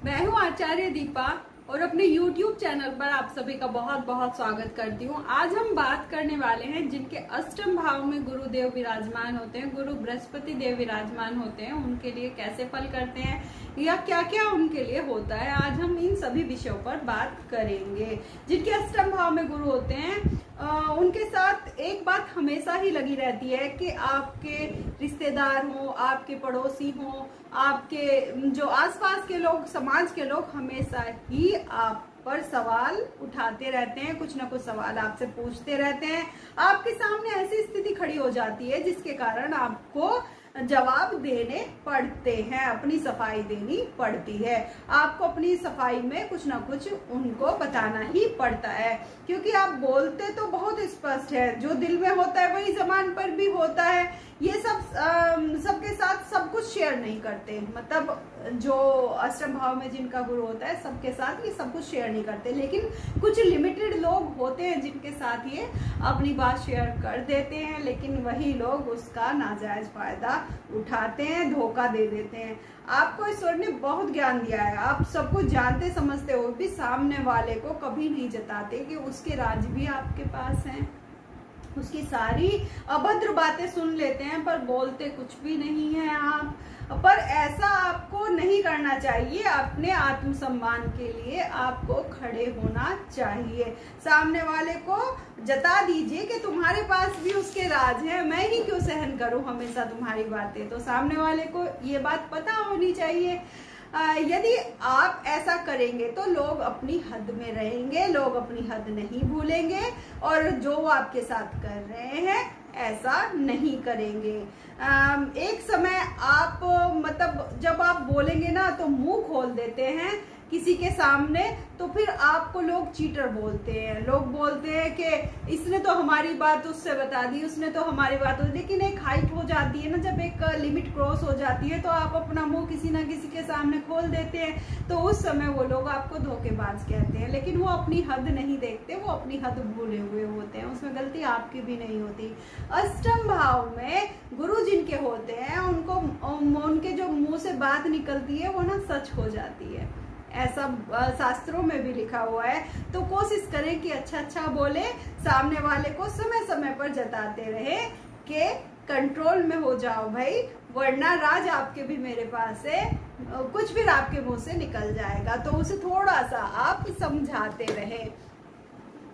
मैं हूँ आचार्य दीपा और अपने YouTube चैनल पर आप सभी का बहुत बहुत स्वागत करती हूँ। आज हम बात करने वाले हैं जिनके अष्टम भाव में गुरुदेव विराजमान होते हैं, गुरु बृहस्पति देव विराजमान होते हैं, उनके लिए कैसे फल करते हैं या क्या क्या उनके लिए होता है। आज हम इन सभी विषयों पर बात करेंगे। जिनके अष्टम भाव में गुरु होते हैं उनके साथ एक बात हमेशा ही लगी रहती है कि आपके रिश्तेदार हो, आपके पड़ोसी हो, आपके जो आसपास के लोग, समाज के लोग हमेशा ही आप पर सवाल उठाते रहते हैं, कुछ ना कुछ सवाल आपसे पूछते रहते हैं। आपके सामने ऐसी स्थिति खड़ी हो जाती है जिसके कारण आपको जवाब देने पड़ते हैं, अपनी सफाई देनी पड़ती है। आपको अपनी सफाई में कुछ ना कुछ उनको बताना ही पड़ता है, क्योंकि आप बोलते तो बहुत स्पष्ट है, जो दिल में होता है वही जबान पर भी होता है। ये सब सबके साथ सब कुछ शेयर नहीं करते, मतलब जो अष्टम भाव में जिनका गुरु होता है सबके साथ ये सब कुछ शेयर नहीं करते, लेकिन कुछ लिमिटेड लोग होते हैं जिनके साथ ये अपनी बात शेयर कर देते हैं, लेकिन वही लोग उसका नाजायज फायदा उठाते हैं, धोखा दे देते हैं। आपको ईश्वर ने बहुत ज्ञान दिया है, आप सब कुछ जानते समझते हो भी सामने वाले को कभी नहीं जताते कि उसके राज भी आपके पास हैं। उसकी सारी अभद्र बातें सुन लेते हैं पर बोलते कुछ भी नहीं है आप। पर ऐसा आपको नहीं करना चाहिए। अपने आत्मसम्मान के लिए आपको खड़े होना चाहिए। सामने वाले को जता दीजिए कि तुम्हारे पास भी उसके राज है, मैं ही क्यों सहन करूं हमेशा तुम्हारी बातें। तो सामने वाले को ये बात पता होनी चाहिए। यदि आप ऐसा करेंगे तो लोग अपनी हद में रहेंगे, लोग अपनी हद नहीं भूलेंगे और जो आपके साथ कर रहे हैं ऐसा नहीं करेंगे। एक समय आप मतलब जब आप बोलेंगे ना तो मुंह खोल देते हैं किसी के सामने, तो फिर आपको लोग चीटर बोलते हैं। लोग बोलते हैं कि इसने तो हमारी बात उससे बता दी, उसने तो हमारी बात, लेकिन एक हाइट हो जाती है ना, जब एक लिमिट क्रॉस हो जाती है तो आप अपना मुंह किसी ना किसी के सामने खोल देते हैं, तो उस समय वो लोग आपको धोखेबाज कहते हैं। लेकिन वो अपनी हद नहीं देखते, वो अपनी हद भूले हुए होते हैं, उसमें गलती आपकी भी नहीं होती। अष्टम भाव में गुरु जिनके होते हैं उनको उनके जो मुंह से बात निकलती है वो ना सच हो जाती है, ऐसा शास्त्रों में भी लिखा हुआ है। तो कोशिश करें कि अच्छा अच्छा बोले, सामने वाले को समय समय पर जताते रहे कि कंट्रोल में हो जाओ भाई, वरना राज आपके भी मेरे पास है, कुछ भी आपके मुंह से निकल जाएगा। तो उसे थोड़ा सा आप समझाते रहे।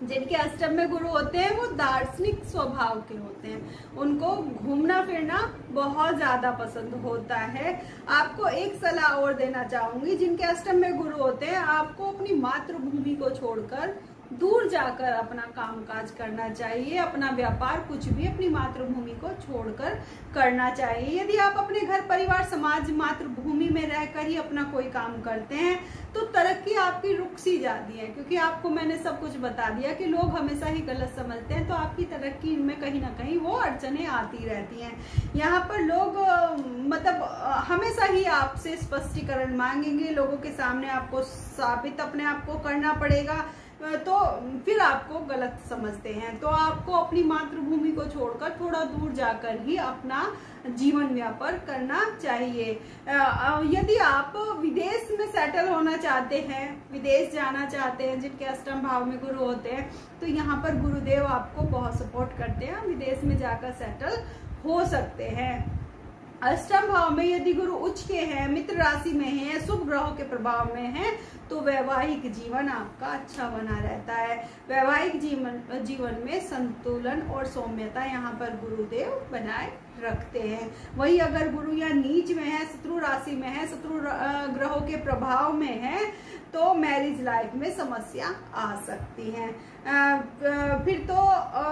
जिनके अष्टम में गुरु होते हैं वो दार्शनिक स्वभाव के होते हैं, उनको घूमना फिरना बहुत ज्यादा पसंद होता है। आपको एक सलाह और देना चाहूंगी, जिनके अष्टम में गुरु होते हैं आपको अपनी मातृभूमि को छोड़कर दूर जाकर अपना कामकाज करना चाहिए। अपना व्यापार कुछ भी अपनी मातृभूमि को छोड़कर करना चाहिए। यदि आप अपने घर परिवार समाज मातृभूमि में रहकर ही अपना कोई काम करते हैं तो तरक्की आपकी रुक सी जाती है, क्योंकि आपको मैंने सब कुछ बता दिया कि लोग हमेशा ही गलत समझते हैं, तो आपकी तरक्की में कहीं ना कहीं वो अड़चने आती रहती हैं। यहाँ पर लोग मतलब हमेशा ही आपसे स्पष्टीकरण मांगेंगे, लोगों के सामने आपको साबित अपने आप को करना पड़ेगा, तो फिर आपको गलत समझते हैं। तो आपको अपनी मातृभूमि को छोड़कर थोड़ा दूर जाकर ही अपना जीवन व्यापार करना चाहिए। यदि आप विदेश में सेटल होना चाहते हैं, विदेश जाना चाहते हैं, जिनके अष्टम भाव में गुरु होते हैं, तो यहाँ पर गुरुदेव आपको बहुत सपोर्ट करते हैं, विदेश में जाकर सेटल हो सकते हैं। अष्टम भाव में यदि गुरु उच्च के हैं, मित्र राशि में है, शुभ ग्रहों के प्रभाव में है, तो वैवाहिक जीवन आपका अच्छा बना रहता है। वैवाहिक जीवन में संतुलन और सौम्यता यहाँ पर गुरुदेव बनाए रखते हैं। वही अगर गुरु या नीच में है, शत्रु राशि में है, शत्रु ग्रहों के प्रभाव में है, तो मैरिज लाइफ में समस्या आ सकती है। फिर तो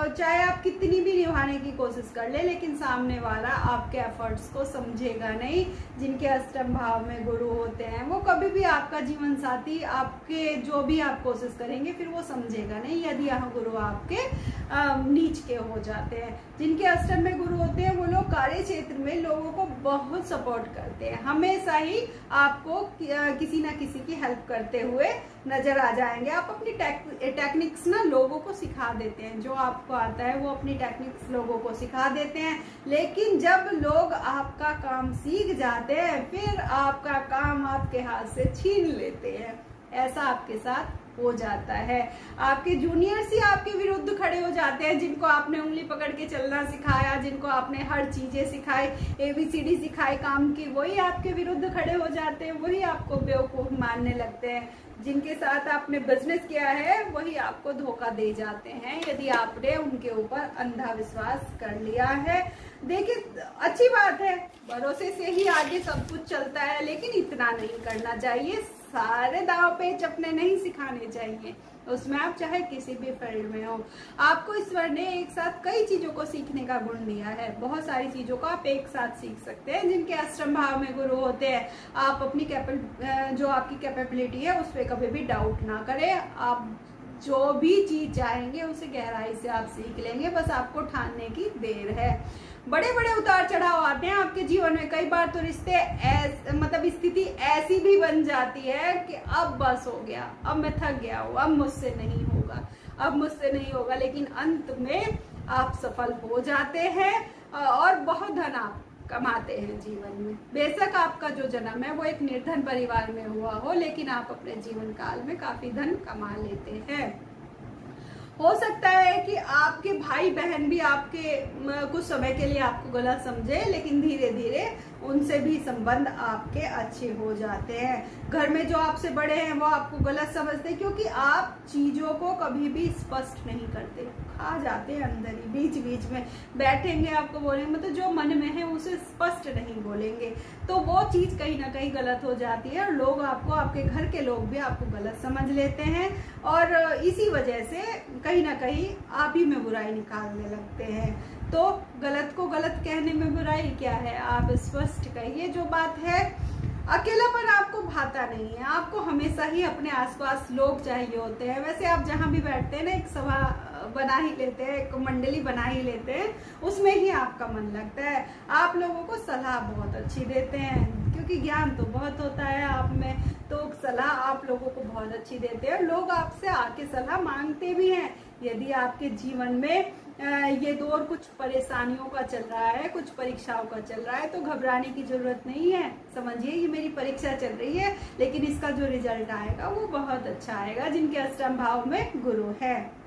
चाहे आप कितनी भी निभाने की कोशिश कर ले, लेकिन सामने वाला आपके एफर्ट्स को समझेगा नहीं। जिनके अष्टम भाव में गुरु होते हैं वो कभी भी आपका जीवन साथी, आपके जो भी आप कोशिश करेंगे फिर वो समझेगा नहीं, यदि यहाँ गुरु आपके नीच के हो जाते हैं। जिनके अष्टम में गुरु होते हैं वो लोग कार्य क्षेत्र में लोगों को बहुत सपोर्ट करते हैं, हमेशा ही आपको किसी ना किसी की हेल्प करते करते हुए नजर आ जाएंगे। आप अपनी टेक्निक्स ना लोगों को सिखा देते हैं, जो आपको आता है वो अपनी टेक्निक्स लोगों को सिखा देते हैं, लेकिन जब लोग आपका काम सीख जाते हैं फिर आपका काम आपके हाथ से छीन लेते हैं। ऐसा आपके साथ हो जाता है। आपके जूनियर्स ही आपके विरुद्ध खड़े हो जाते हैं, जिनको आपने उंगली पकड़ के चलना सिखाया, जिनको आपने हर चीजें सिखाई, ABCD सिखाई काम की, वही आपके विरुद्ध खड़े हो जाते हैं, वही आपको बेवकूफ मानने लगते हैं। जिनके साथ आपने बिजनेस किया है वही आपको धोखा दे जाते हैं, यदि आपने उनके ऊपर अंधा विश्वास कर लिया है। देखिए, अच्छी बात है, भरोसे से ही आगे सब कुछ चलता है, लेकिन इतना नहीं करना चाहिए। सारे दाव पेच अपने नहीं सिखाने चाहिए, उसमें आप चाहे किसी भी फील्ड में हो। आपको ईश्वर ने एक साथ कई चीजों को सीखने का गुण दिया है, बहुत सारी चीजों को आप एक साथ सीख सकते हैं। जिनके अष्टम भाव में गुरु होते हैं, आप अपनी जो आपकी कैपेबिलिटी है उस पर कभी भी डाउट ना करें। आप जो भी चीज चाहेंगे उसे गहराई से आप सीख लेंगे, बस आपको ठानने की देर है। बड़े बड़े उतार चढ़ाव आते हैं आपके जीवन में, कई बार तो रिश्ते मतलब स्थिति ऐसी भी बन जाती है कि अब बस हो गया, अब मैं थक गया हूँ, अब मुझसे नहीं होगा, अब मुझसे नहीं होगा, लेकिन अंत में आप सफल हो जाते हैं और बहुत धन आप कमाते हैं जीवन में। बेशक आपका जो जन्म है वो एक निर्धन परिवार में हुआ हो, लेकिन आप अपने जीवन काल में काफी धन कमा लेते हैं। हो सकता है कि आपके भाई बहन भी आपके कुछ समय के लिए आपको गलत समझे, लेकिन धीरे धीरे उनसे भी संबंध आपके अच्छे हो जाते हैं। घर में जो आपसे बड़े हैं वो आपको गलत समझते हैं, क्योंकि आप चीजों को कभी भी स्पष्ट नहीं करते, खा जाते हैं अंदर ही, बीच बीच में बैठेंगे आपको बोलेंगे, मतलब जो मन में है उसे स्पष्ट नहीं बोलेंगे, तो वो चीज कहीं ना कहीं गलत हो जाती है और लोग आपको, आपके घर के लोग भी आपको गलत समझ लेते हैं और इसी वजह से कहीं ना कहीं आप ही में बुराई निकालने लगते हैं। तो गलत को गलत कहने में बुराई क्या है, आप स्पष्ट कहिए जो बात है। अकेलापन आपको भाता नहीं है, आपको हमेशा ही अपने आसपास लोग चाहिए होते हैं। वैसे आप जहां भी बैठते हैं ना, एक सभा बना ही लेते हैं, एक मंडली बना ही लेते हैं, उसमें ही आपका मन लगता है। आप लोगों को सलाह बहुत अच्छी देते हैं, क्योंकि ज्ञान तो बहुत होता है आप में, तो सलाह आप लोगों को बहुत अच्छी देते हैं। लोग आपसे आके सलाह मांगते भी हैं। यदि आपके जीवन में ये दौर कुछ परेशानियों का चल रहा है, कुछ परीक्षाओं का चल रहा है, तो घबराने की जरूरत नहीं है। समझिए ये मेरी परीक्षा चल रही है, लेकिन इसका जो रिजल्ट आएगा वो बहुत अच्छा आएगा। जिनके अष्टम भाव में गुरु है,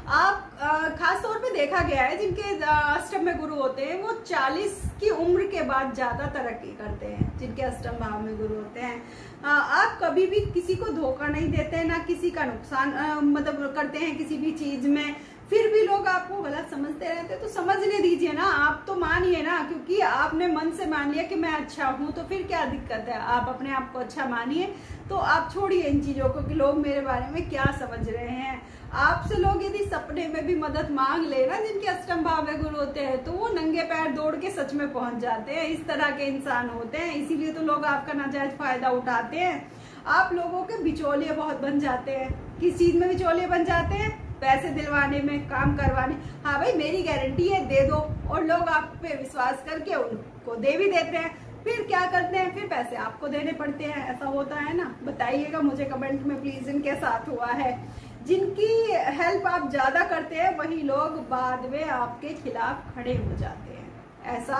आप खास तौर पे देखा गया है जिनके अष्टम में गुरु होते हैं वो 40 की उम्र के बाद ज्यादा तरक्की करते हैं। जिनके अष्टम भाव में गुरु होते हैं, आप कभी भी किसी को धोखा नहीं देते हैं, ना किसी का नुकसान मतलब करते हैं किसी भी चीज में, फिर भी लोग आपको गलत समझते रहते हैं। तो समझने दीजिए ना, आप तो मानिए ना, क्योंकि आपने मन से मान लिया कि मैं अच्छा हूं, तो फिर क्या दिक्कत है। आप अपने आप को अच्छा मानिए, तो आप छोड़िए इन चीजों को कि लोग मेरे बारे में क्या समझ रहे हैं। आपसे लोग यदि सपने में भी मदद मांग ले ना, जिनके अष्टम भाव में गुरु होते हैं, तो वो नंगे पैर दौड़ के सच में पहुंच जाते हैं। इस तरह के इंसान होते हैं, इसीलिए तो लोग आपका नाजायज फायदा उठाते हैं। आप लोगों के बिचौलिए बहुत बन जाते हैं। किस चीज में बिचौलिए बन जाते हैं? पैसे दिलवाने में, काम करवाने। हाँ भाई मेरी गारंटी है, दे दो, और लोग आप पे विश्वास करके उनको दे भी देते हैं। फिर क्या करते हैं, फिर पैसे आपको देने पड़ते हैं। ऐसा होता है ना? बताइएगा मुझे कमेंट में प्लीज, इनके साथ हुआ है। जिनकी हेल्प आप ज्यादा करते हैं वही लोग बाद में आपके खिलाफ खड़े हो जाते हैं। ऐसा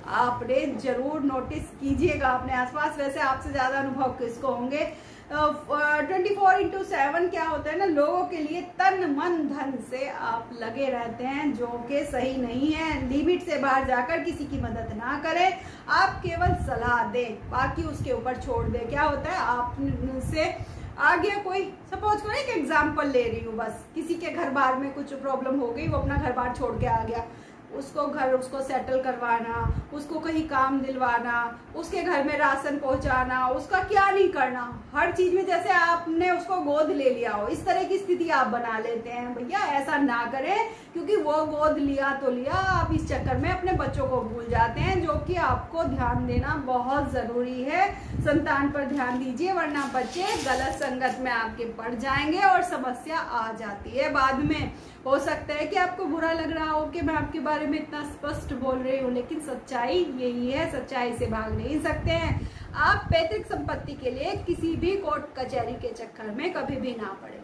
आपने जरूर नोटिस कीजिएगा अपने आसपास। वैसे आपसे ज्यादा अनुभव किसको होंगे। 24/7 क्या होता है ना, लोगों के लिए तन मन धन से आप लगे रहते हैं, जो कि सही नहीं है। लिमिट से बाहर जाकर किसी की मदद ना करें, आप केवल सलाह दें, बाकी उसके ऊपर छोड़ दें। क्या होता है, आपसे आ गया कोई, सपोज करो एक एग्जाम्पल ले रही हूँ, बस किसी के घर बार में कुछ प्रॉब्लम हो गई, वो अपना घर बार छोड़ के आ गया, उसको सेटल करवाना, उसको कहीं काम दिलवाना, उसके घर में राशन पहुंचाना, उसका क्या नहीं करना, हर चीज में जैसे आपने उसको गोद ले लिया हो, इस तरह की स्थिति आप बना लेते हैं। भैया ऐसा ना करें, क्योंकि वो गोद लिया तो लिया, आप इस चक्कर में अपने बच्चों को भूल जाते हैं, जो कि आपको ध्यान देना बहुत जरूरी है। संतान पर ध्यान दीजिए, वरना बच्चे गलत संगत में आपके पड़ जाएंगे और समस्या आ जाती है बाद में। हो सकता है कि आपको बुरा लग रहा हो कि मैं आपके बारे में इतना स्पष्ट बोल रही हूँ, लेकिन सच्चाई यही है, सच्चाई से भाग नहीं सकते हैं। आप पैतृक संपत्ति के लिए किसी भी कोर्ट कचहरी के चक्कर में कभी भी ना पड़े।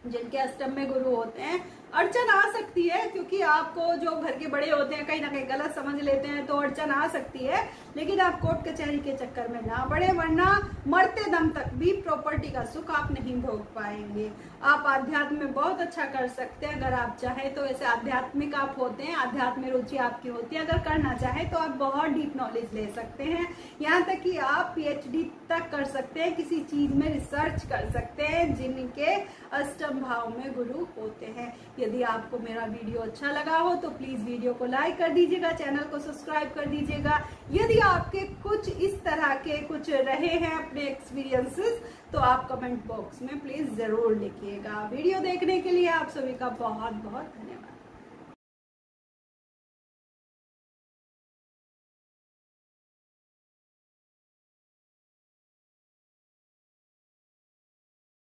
जिनके अष्टम में गुरु होते हैं अड़चन आ सकती है, क्योंकि आपको जो घर के बड़े होते हैं कहीं ना कहीं गलत समझ लेते हैं, तो अड़चन आ सकती है, लेकिन आप कोर्ट कचहरी के चक्कर में ना पड़े, वरना मरते दम तक भी प्रॉपर्टी का सुख आप नहीं भोग पाएंगे। आप आध्यात्म में बहुत अच्छा कर सकते हैं अगर आप चाहें तो। वैसे आध्यात्मिक आप होते हैं, आध्यात्म में रुचि आपकी होती है, अगर करना चाहे तो आप बहुत डीप नॉलेज ले सकते हैं, यहाँ तक कि आप PhD तक कर सकते हैं, किसी चीज में रिसर्च कर सकते हैं जिनके अष्टम भाव में गुरु होते हैं। यदि आपको मेरा वीडियो अच्छा लगा हो तो प्लीज वीडियो को लाइक कर दीजिएगा, चैनल को सब्सक्राइब कर दीजिएगा। यदि आपके कुछ इस तरह के कुछ रहे हैं अपने एक्सपीरियंसेस तो आप कमेंट बॉक्स में प्लीज जरूर लिखिएगा। वीडियो देखने के लिए आप सभी का बहुत बहुत धन्यवाद।